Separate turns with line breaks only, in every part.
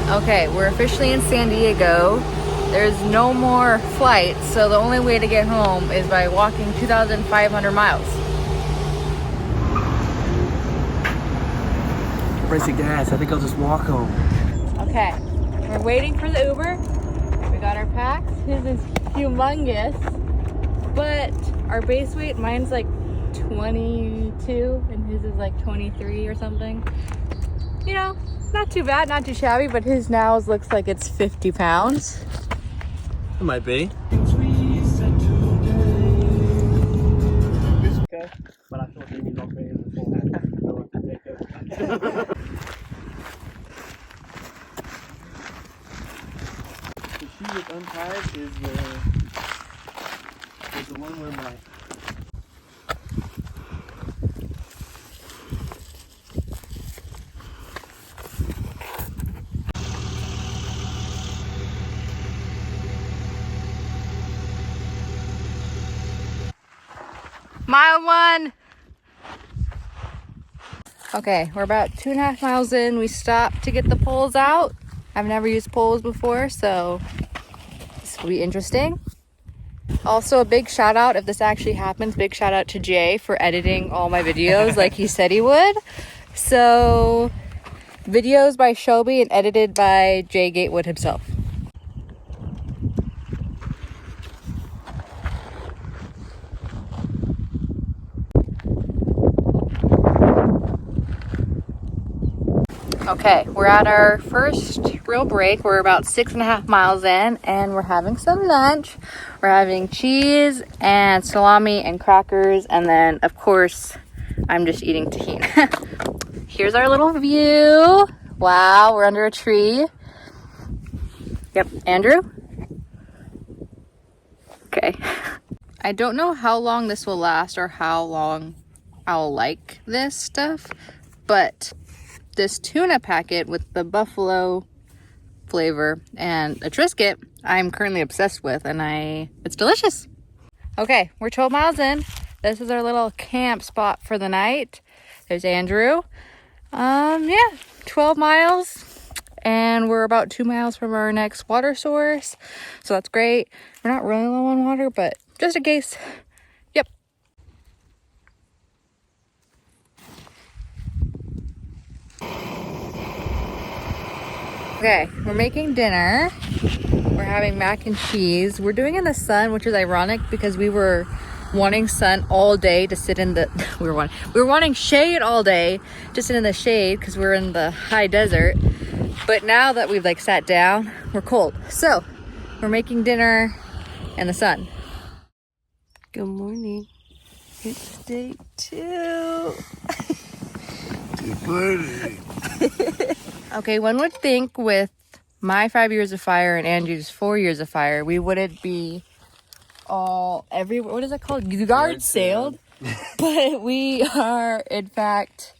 Okay, we're officially in San Diego. There's no more flights, so the only way to get home is by walking 2,500 miles.
Price of gas. I think I'll just walk home.
Okay, we're waiting for the Uber. We got our packs. His is humongous, but our base weight, mine's like 22 and his is like 23 or something. You know, not too bad, not too shabby, but his now looks like it's 50 pounds.
It might be. Okay, but I feel like you need not paying the full half. No, I take it. The shoe that's untied is the one where my
Mile 1. Okay, we're about 2.5 miles in. We stopped to get the poles out. I've never used poles before, so this will be interesting. Also, a big shout out, if this actually happens, big shout out to Jay for editing all my videos like he said he would. So, videos by Shelby and edited by Jay Gatewood himself. Okay, we're at our first real break. We're about 6.5 miles in and we're having some lunch. We're having cheese and salami and crackers, and then of course I'm just eating tahini. Here's our little view. Wow, we're under a tree. Yep, Andrew? Okay. I don't know how long this will last or how long I'll like this stuff, but this tuna packet with the buffalo flavor and a Triscuit I'm currently obsessed with, and it's delicious. Okay, we're 12 miles in. This is our little camp spot for the night. There's Andrew. Yeah, 12 miles and we're about 2 miles from our next water source, so that's great. We're not really low on water, but just in case. Yep. Okay, we're making dinner. We're having mac and cheese. We're doing it in the sun, which is ironic because we were wanting sun all day to sit in the we were wanting shade all day to sit in the shade because we're in the high desert. But now that we've like sat down, we're cold. So we're making dinner in the sun.
Good morning. It's day 2.
Good morning.
Okay, one would think with my 5 years of fire and Andrew's 4 years of fire, we wouldn't be what is it called? Yard sailed. But we are, in fact,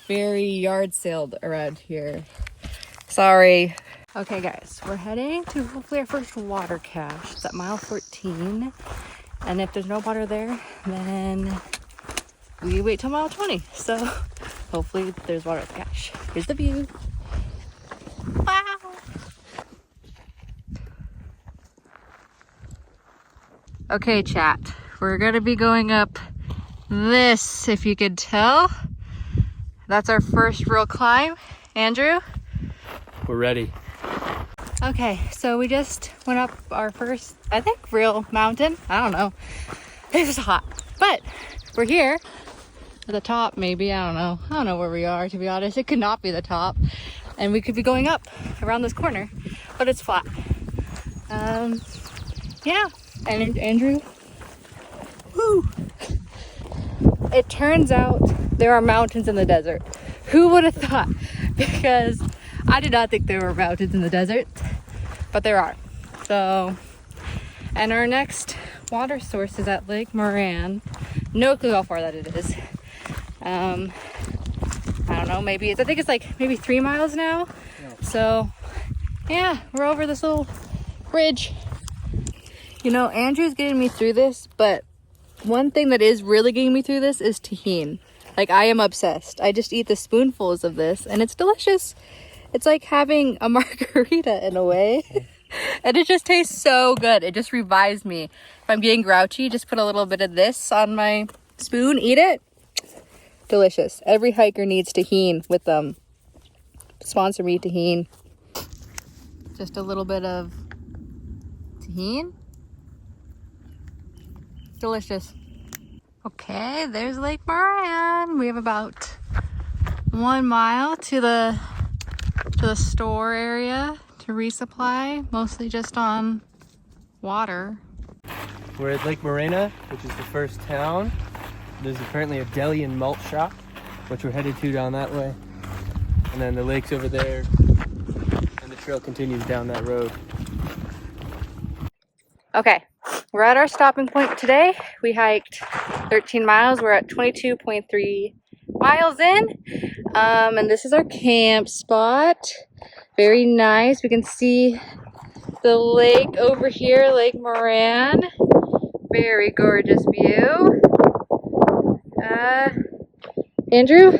very yard sailed around here. Sorry. Okay, guys, we're heading to hopefully our first water cache. It's at mile 14. And if there's no water there, then we wait till mile 20. So hopefully there's water at the cache. Here's the view. Wow. Okay, chat. We're gonna be going up this, if you could tell. That's our first real climb. Andrew?
We're ready.
Okay, so we just went up our first, I think, real mountain. I don't know. It was hot, but we're here. At the top, maybe. I don't know. I don't know where we are, to be honest. It could not be the top. And we could be going up around this corner, but it's flat. Yeah. And Andrew? Woo! It turns out there are mountains in the desert. Who would have thought? Because I did not think there were mountains in the desert, but there are. So, and our next water source is at Lake Moran. No clue how far that it is. I don't know, I think it's like maybe 3 miles now. Yeah. So yeah, we're over this little bridge. You know, Andrew's getting me through this, but one thing that is really getting me through this is tahini. Like, I am obsessed. I just eat the spoonfuls of this and it's delicious. It's like having a margarita in a way. And it just tastes so good. It just revives me. If I'm getting grouchy, just put a little bit of this on my spoon, eat it. Delicious. Every hiker needs tahini with them. Sponsor me, tahini. Just a little bit of tahini. Delicious. Okay, there's Lake Moran. We have about 1 mile to the store area to resupply, mostly just on water.
We're at Lake Morena, which is the first town. There's apparently a deli and malt shop, which we're headed to down that way. And then the lake's over there, and the trail continues down that road.
Okay, we're at our stopping point today. We hiked 13 miles. We're at 22.3 miles in. And this is our camp spot. Very nice. We can see the lake over here, Lake Moran. Very gorgeous view. Andrew?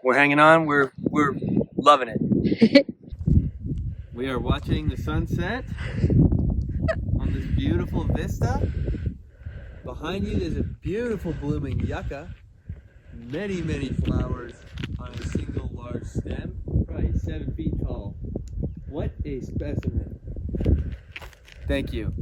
We're hanging on. We're loving it. We are watching the sunset on this beautiful vista. Behind you there's a beautiful blooming yucca. Many, many flowers on a single large stem, probably 7 feet tall. What a specimen. Thank you.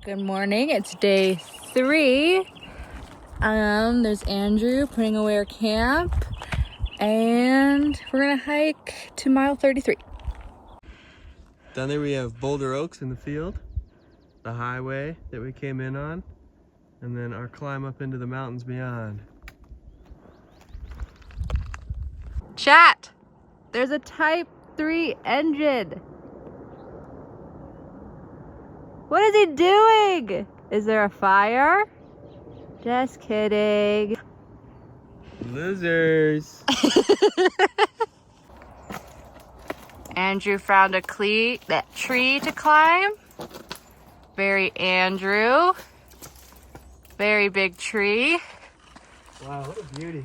Good morning. It's day 3. There's Andrew putting away our camp, and we're gonna hike to mile 33.
Down there we have Boulder Oaks in the field, the highway that we came in on, and then our climb up into the mountains beyond.
Chat! There's a Type 3 engine. What is he doing? Is there a fire? Just kidding.
Losers.
Andrew found a tree to climb. Very Andrew. Very big tree.
Wow, what a beauty.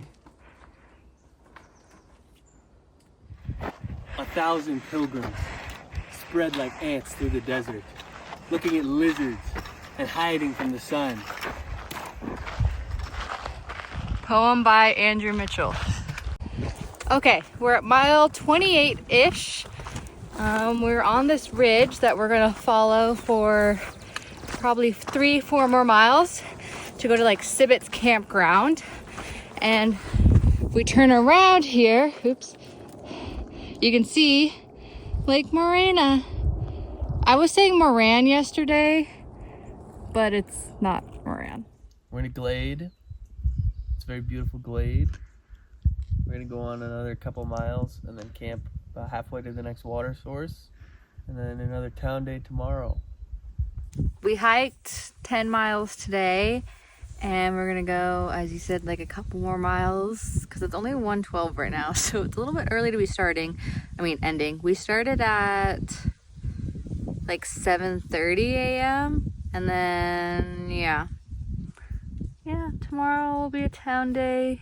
1,000 pilgrims spread like ants through the desert, looking at lizards and hiding from the sun.
Poem by Andrew Mitchell. Okay, we're at mile 28-ish. We're on this ridge that we're gonna follow for probably 3-4 more miles to go to like Sibbitt's campground. And if we turn around here, oops, you can see Lake Morena. I was saying Moran yesterday, but it's not Moran.
We're in a glade. It's a very beautiful glade. We're gonna go on another couple miles and then camp about halfway to the next water source, and then another town day tomorrow.
We hiked 10 miles today, and we're gonna go, as you said, like a couple more miles because it's only 1:12 right now, so it's a little bit early to be ending. We started at like 7:30 a.m. and then yeah, tomorrow will be a town day.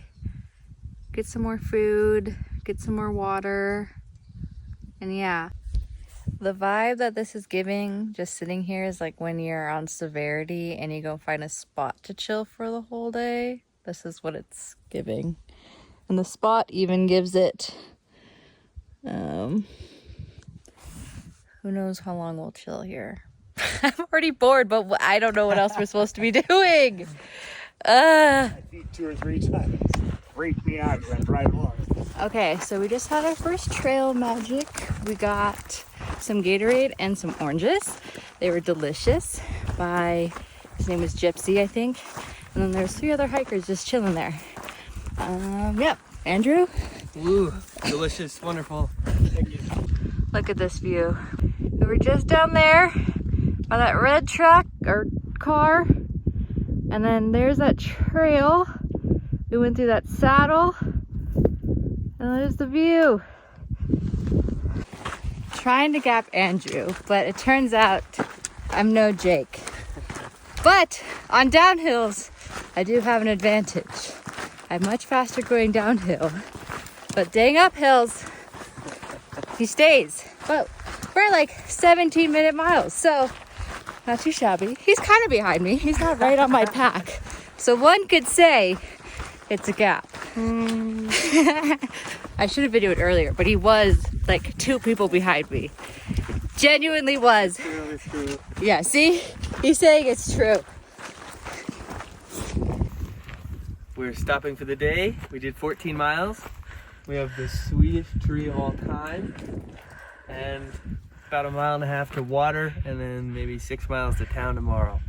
Get some more food, get some more water, and yeah. The vibe that this is giving, just sitting here, is like when you're on severity and you go find a spot to chill for the whole day. This is what it's giving. And the spot even gives it, who knows how long we'll chill here. I'm already bored, but I don't know what else we're supposed to be doing.
I eat 2 or 3 times. Freaked me out because I'm driving along.
Okay, so we just had our first trail magic. We got some Gatorade and some oranges. They were delicious his name was Gypsy, I think. And then there's 3 other hikers just chilling there. Yep. Andrew?
Ooh, delicious, wonderful. Thank you.
Look at this view. We were just down there by that red truck or car. And then there's that trail. We went through that saddle. And there's the view. Trying to gap Andrew, but it turns out I'm no Jake. But on downhills, I do have an advantage. I'm much faster going downhill. But dang uphills, he stays. But we're like 17-minute miles, so not too shabby. He's kind of behind me. He's not right on my pack. So one could say it's a gap. I should have videoed earlier, but he was like 2 people behind me. Genuinely was.
It's true.
Yeah, see? He's saying it's true.
We're stopping for the day. We did 14 miles. We have the sweetest tree of all time. And about 1.5 miles to water, and then maybe 6 miles to town tomorrow.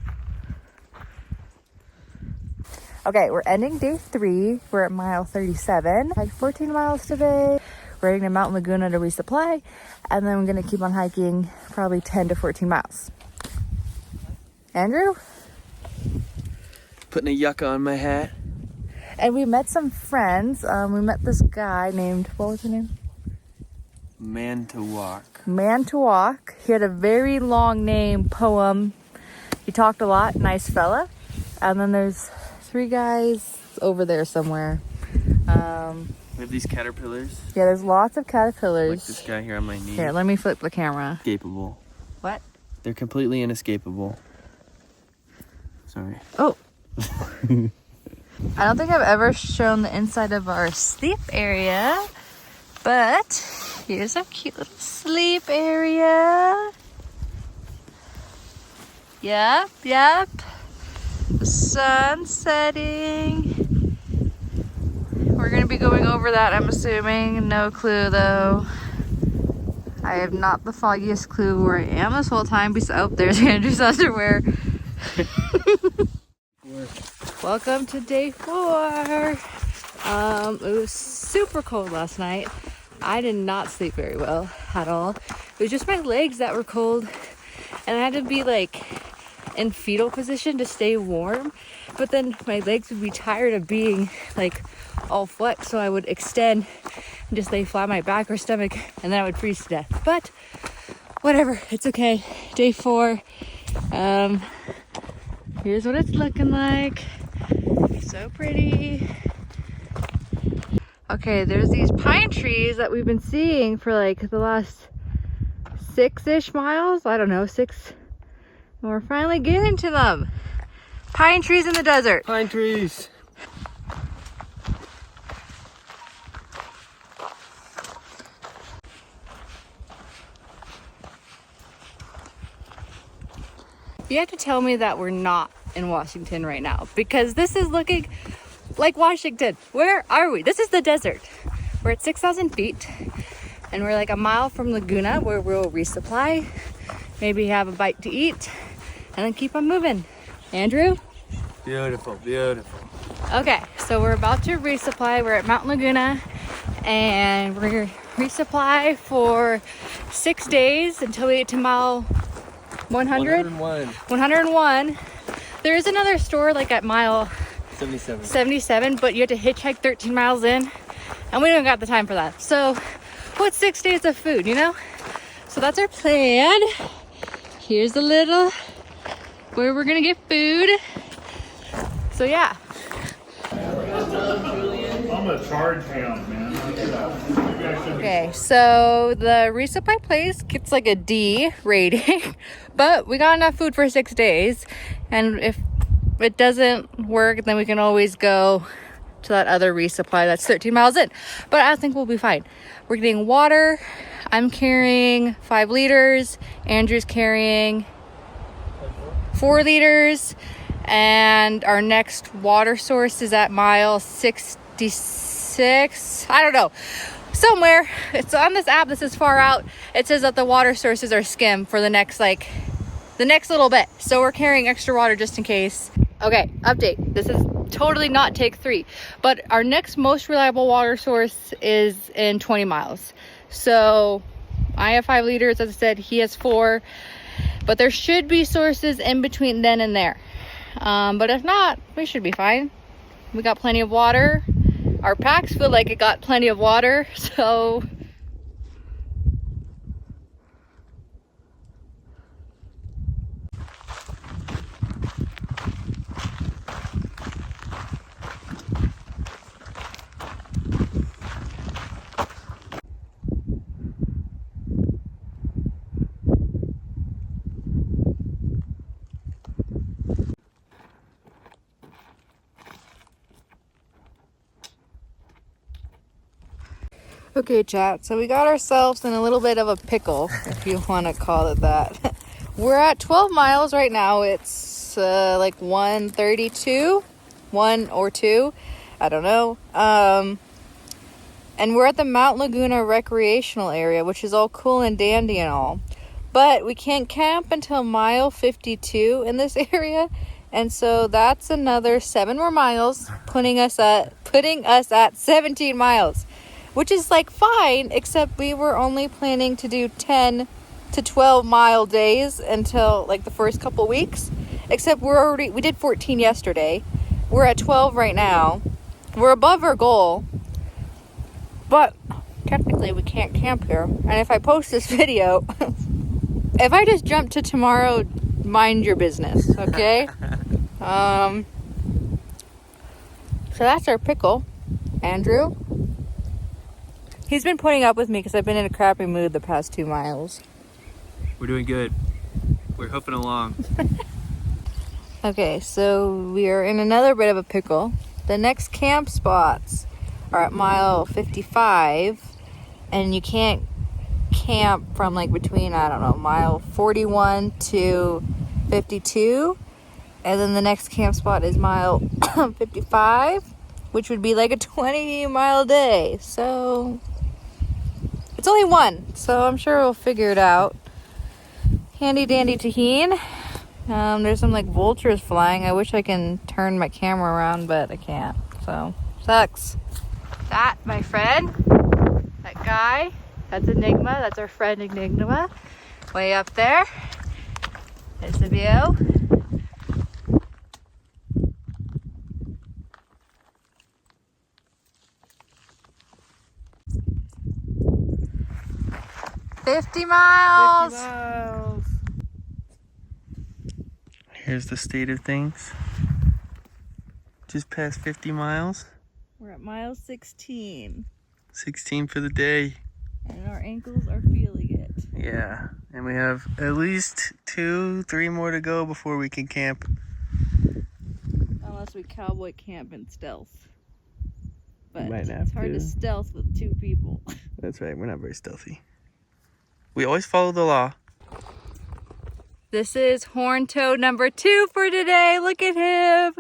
Okay, we're ending day 3. We're at mile 37. Like 14 miles today. We're heading to Mount Laguna to resupply, and then we're gonna keep on hiking probably 10 to 14 miles. Andrew?
Putting a yucca on my hat.
And we met some friends. We met this guy named, what was his name?
Man to walk.
Man to Walk. He had a very long name, poem. He talked a lot, nice fella. And then there's 3 guys over there somewhere.
We have these caterpillars.
Yeah, there's lots of caterpillars.
Like this guy here on my knee.
Here, let me flip the camera.
Inescapable.
What?
They're completely inescapable. Sorry.
Oh. I don't think I've ever shown the inside of our sleep area, but here's a cute little sleep area. Yep. The sun's setting. We're gonna be going over that, I'm assuming. No clue though. I have not the foggiest clue where I am this whole time. Oh, there's Andrew's underwear. Welcome to day 4. It was super cold last night. I did not sleep very well at all. It was just my legs that were cold, and I had to be like in fetal position to stay warm, but then my legs would be tired of being like all wet, so I would extend and just lay flat on my back or stomach, and then I would freeze to death. But whatever, it's okay. Day 4. Here's what it's looking like. So pretty. Okay, there's these pine trees that we've been seeing for like the last 6-ish miles. I don't know, 6. And we're finally getting to them. Pine trees in the desert.
Pine trees.
You have to tell me that we're not in Washington right now, because this is looking like Washington. Where are we? This is the desert. We're at 6,000 feet, and we're like 1 mile from Laguna, where we'll resupply, maybe have a bite to eat, and then keep on moving. Andrew?
Beautiful, beautiful.
Okay, so we're about to resupply. We're at Mount Laguna, and we're gonna resupply for 6 days until we get to mile 100? 101. There is another store like at mile 77, but you have to hitchhike 13 miles in, and we don't got the time for that. So what's 6 days of food, you know? So that's our plan. Here's a little where we're gonna get food. So yeah.
I'm a charge hound, man.
Okay, so the resupply place gets like a D rating, but we got enough food for 6 days, and if it doesn't work, then we can always go to that other resupply that's 13 miles in. But I think we'll be fine. We're getting water. I'm carrying 5 liters. Andrew's carrying 4 liters. And our next water source is at mile 66. I don't know. Somewhere. It's on this app that says far out. It says that the water sources are skim for the next little bit. So we're carrying extra water just in case. Okay, update. This is totally not take 3, but our next most reliable water source is in 20 miles. So I have 5 liters, as I said, he has 4, but there should be sources in between then and there. But if not, we should be fine. We got plenty of water. Our packs feel like it got plenty of water, so Okay, chat, so we got ourselves in a little bit of a pickle, if you want to call it that. We're at 12 miles right now. It's like 1:32, 1 or 2, I don't know. And we're at the Mount Laguna recreational area, which is all cool and dandy and all. But we can't camp until mile 52 in this area. And so that's another 7 more miles, putting us at 17 miles, which is like fine, except we were only planning to do 10 to 12 mile days until like the first couple weeks. Except we did 14 yesterday. We're at 12 right now. We're above our goal, but technically we can't camp here. And if I post this video, if I just jump to tomorrow, mind your business, okay? So that's our pickle. Andrew, he's been putting up with me because I've been in a crappy mood the past 2 miles.
We're doing good. We're hoofing along.
Okay, so we are in another bit of a pickle. The next camp spots are at mile 55, and you can't camp from like between, I don't know, mile 41 to 52. And then the next camp spot is mile 55, which would be like a 20-mile day. So it's only one, so I'm sure we'll figure it out. Handy dandy tahine. There's some like vultures flying. I wish I can turn my camera around, but I can't. So sucks. That, my friend, that guy, that's Enigma. That's our friend Enigma. Way up there. There's the view. $50 miles.
50 miles. Here's the state of things. Just past 50 miles.
We're at mile 16.
16 for the day.
And our ankles are feeling it.
Yeah, and we have at least 2-3 more to go before we can camp.
Unless we cowboy camp in stealth. But
Might have
it's hard to
to.
stealth with 2 people.
That's right, we're not very stealthy. We always follow the law.
This is horn toad number 2 for today. Look at him.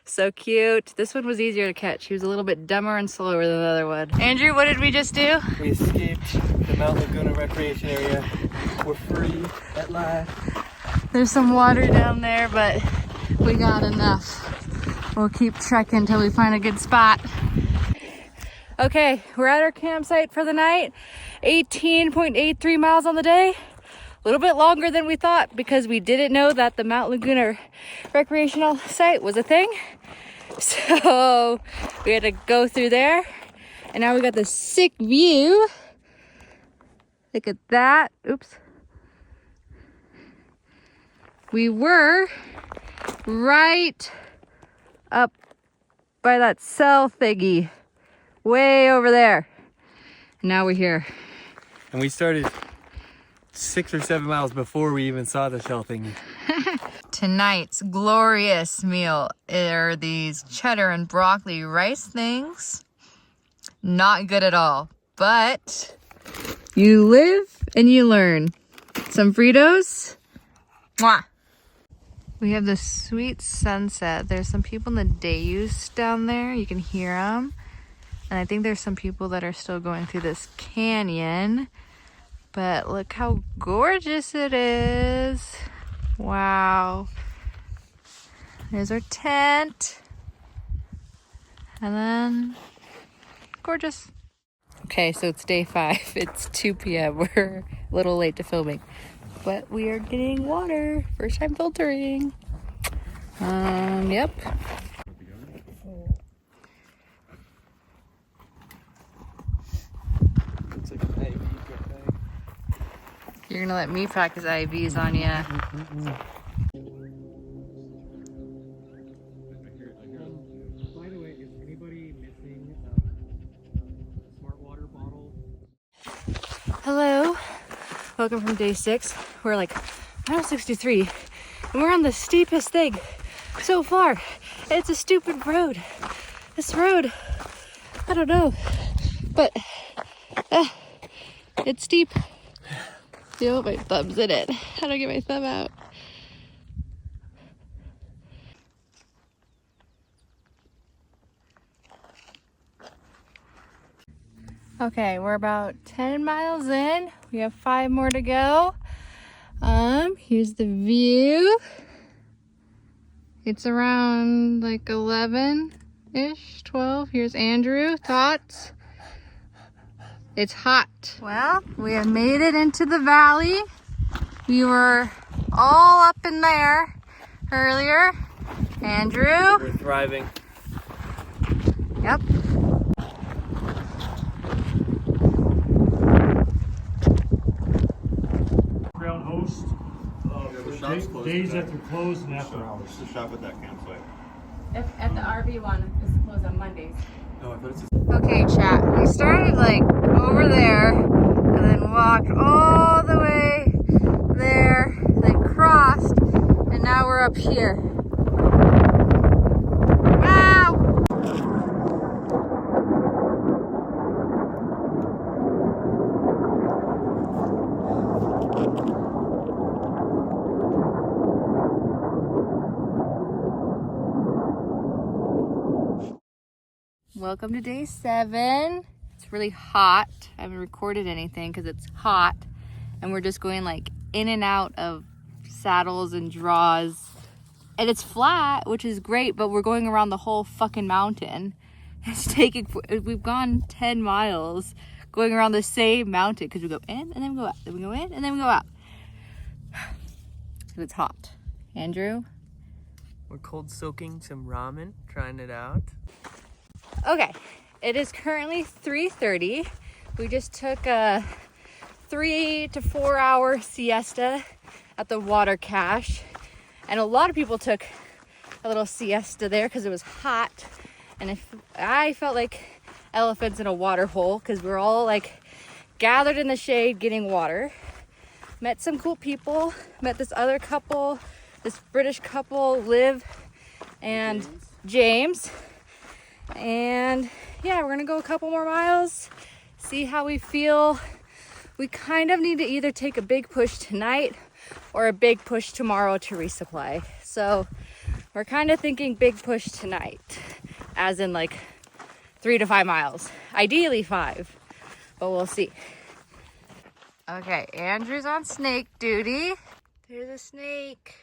So cute. This one was easier to catch. He was a little bit dumber and slower than the other one. Andrew, what did we just do?
We escaped the Mount Laguna recreation area. We're free at last.
There's some water down there, but we got enough. We'll keep trekking until we find a good spot. Okay, we're at our campsite for the night. 18.83 miles on the day. A little bit longer than we thought because we didn't know that the Mount Laguna recreational site was a thing. So we had to go through there. And now we got this sick view. Look at that. Oops. We were right up by that cell thingy. Way over there. And now we're here.
And we started 6 or 7 miles before we even saw the shell thingy.
Tonight's glorious meal are these cheddar and broccoli rice things. Not good at all, but you live and you learn. Some Fritos. Mwah. We have this sweet sunset. There's some people in the dayus down there. You can hear them. And I think there's some people that are still going through this canyon. But look how gorgeous it is. Wow. There's our tent. And then, gorgeous. Okay, so it's day 5. It's 2 p.m. We're a little late to filming. But we are getting water. First time filtering. Yep.
Looks like an IV thing.
You're gonna let me practice IVs on ya.
By the way, is anybody missing a smart water bottle?
Hello. Welcome from day 6. We're like mile 63. And we're on the steepest thing so far. It's a stupid road. This road, I don't know. But It's steep. Feel my thumb's in it. How do I get my thumb out? Okay, we're about 10 miles in. We have 5 more to go. Here's the view. It's around like 11-ish, 12. Here's Andrew. Thoughts? It's hot. Well, we have made it into the valley. We were all up in there earlier. Andrew?
We're thriving.
Yep.
Ground host for days that they're closed and after hours.
To shop at that campsite.
At the RV one, it's closed on Mondays.
No, I thought it's
Okay, chat. We started like over there and then walked all the way there, then crossed, and now we're up here. Wow! Welcome to day 7. It's really hot. I haven't recorded anything because it's hot, and we're just going like in and out of saddles and draws, and it's flat, which is great, but we're going around the whole fucking mountain. We've gone 10 miles going around the same mountain because we go in and then we go out, then we go in and then we go out. And it's hot. Andrew?
We're cold soaking some ramen, trying it out.
Okay, it is currently 3:30. We just took a 3 to 4 hour siesta at the water cache, and a lot of people took a little siesta there because it was hot, and I felt like elephants in a water hole because we're all like gathered in the shade getting water. Met some cool people. Met this other couple, this British couple, Liv and James. And yeah, we're gonna go a couple more miles, see how we feel. We kind of need to either take a big push tonight or a big push tomorrow to resupply. So we're kind of thinking big push tonight, as in like 3 to 5 miles, ideally 5, but we'll see. Okay, Andrew's on snake duty. There's a snake.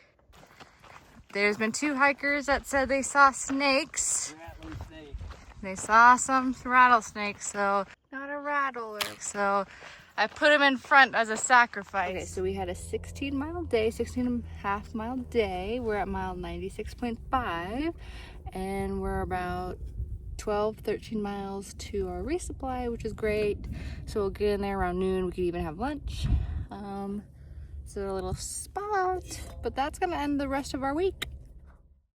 There's been 2 hikers that said they saw snakes. They saw some rattlesnakes, so not a rattler. So I put him in front as a sacrifice. Okay, so we had a 16-mile day, 16.5-mile day. We're at mile 96.5, and we're about 12, 13 miles to our resupply, which is great. So we'll get in there around noon. We could even have lunch. So a little spot, but that's gonna end the rest of our week.